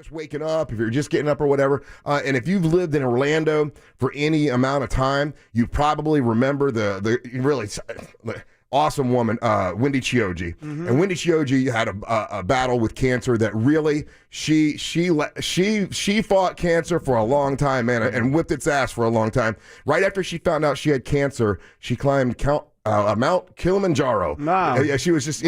just waking up, if you're just getting up or whatever, and if you've lived in Orlando for any amount of time, you probably remember the really awesome woman, Wendy Chioji. Mm-hmm. And Wendy Chioji had a battle with cancer that really she fought cancer for a long time, man, and whipped its ass for a long time. Right after she found out she had cancer, she climbed Mount Kilimanjaro. Wow. She was just,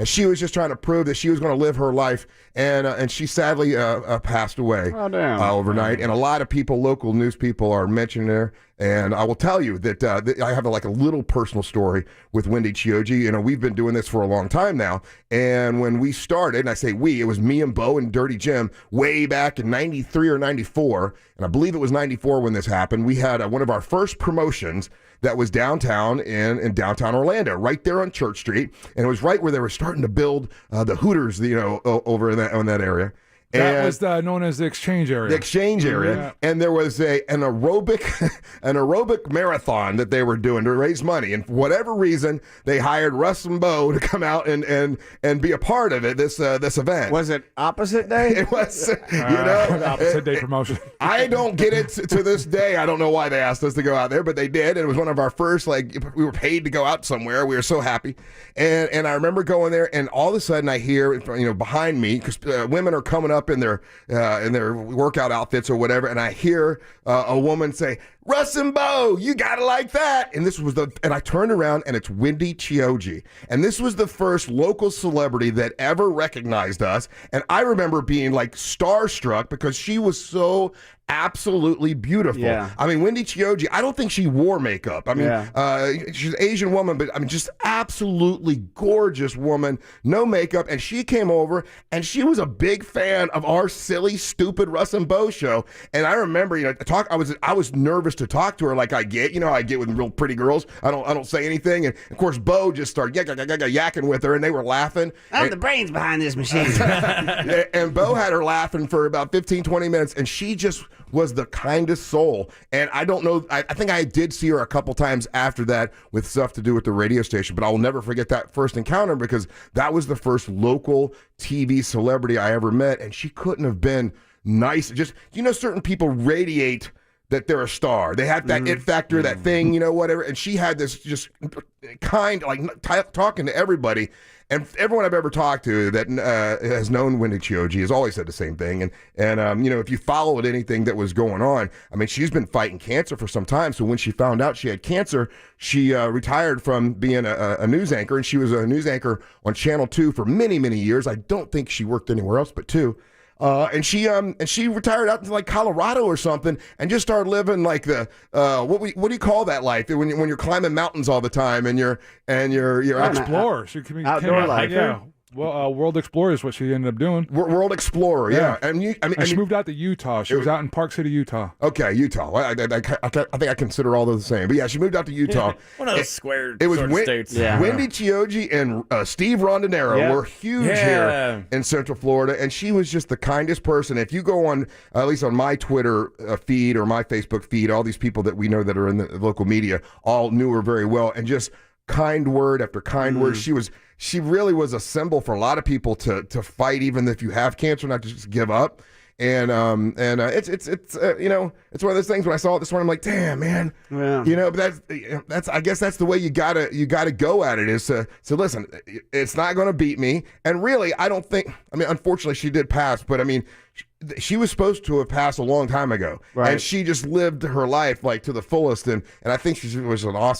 she was just trying to prove that she was going to live her life, and she sadly passed away overnight. And a lot of people, local news people, are mentioning her. And I will tell you that I have a little personal story with Wendy Chioji. We've been doing this for a long time now. And when we started, and I say we, it was me and Bo and Dirty Jim way back in 93 or 94. And I believe it was 94 when this happened. We had one of our first promotions that was downtown in downtown Orlando, right there on Church Street. And it was right where they were starting to build the Hooters, over in that area. That was known as the Exchange area. The Exchange area. Yeah. And there was an aerobic marathon that they were doing to raise money. And for whatever reason, they hired Russ and Bo to come out and be a part of it, this event. Was it opposite day? It was, opposite day promotion. I don't get it to this day. I don't know why they asked us to go out there, but they did. And it was one of our first, we were paid to go out somewhere. We were so happy. And I remember going there, and all of a sudden I hear, behind me, because women are coming up in their workout outfits or whatever, and I hear a woman say, "Russ and Bo, you gotta like that." And and I turned around, and it's Wendy Chioji. And this was the first local celebrity that ever recognized us. And I remember being starstruck because she was so absolutely beautiful. Yeah. I mean, Wendy Chioji, I don't think she wore makeup. I mean, she's an Asian woman, but I mean, just absolutely gorgeous woman, no makeup. And she came over, and she was a big fan of our silly, stupid Russ and Bo show. And I remember, I was nervous to talk to her like I get with real pretty girls. I don't say anything. And of course, Bo just started yakking with her, and they were laughing. I'm the brains behind this machine. And Bo had her laughing for about 15, 20 minutes, and she just was the kindest soul. And I don't know, I think I did see her a couple times after that with stuff to do with the radio station, but I will never forget that first encounter because that was the first local TV celebrity I ever met, and she couldn't have been nice. Just, certain people radiate that they're a star. They have that it factor, that thing, whatever. And she had this just kind, talking to everybody. And everyone I've ever talked to that has known Wendy Chioji has always said the same thing. And if you followed anything that was going on, I mean, she's been fighting cancer for some time. So when she found out she had cancer, she retired from being a news anchor. And she was a news anchor on Channel 2 for many, many years. I don't think she worked anywhere else but 2. And she retired out to Colorado or something and just started living what do you call that life when you're climbing mountains all the time and you're explorer. She outdoor life. Yeah. Well, World Explorer is what she ended up doing. World Explorer, yeah. And she moved out to Utah. She was out in Park City, Utah. Okay, Utah. I think I consider all those the same. But yeah, she moved out to Utah. One of those square states. Yeah. Wendy Chioji and Steve Rondinero were huge here in Central Florida, and she was just the kindest person. If you go on, at least on my Twitter feed or my Facebook feed, all these people that we know that are in the local media all knew her very well, and just kind word after kind word. She really was a symbol for a lot of people to fight, even if you have cancer, not to just give up. And it's one of those things. When I saw it this morning, I'm like, damn, man. Yeah. But that's I guess that's the way you gotta go at it. Is to listen. It's not going to beat me. And really, I don't think. I mean, unfortunately, she did pass. But I mean, she was supposed to have passed a long time ago, right? And she just lived her life to the fullest. And I think she was an awesome.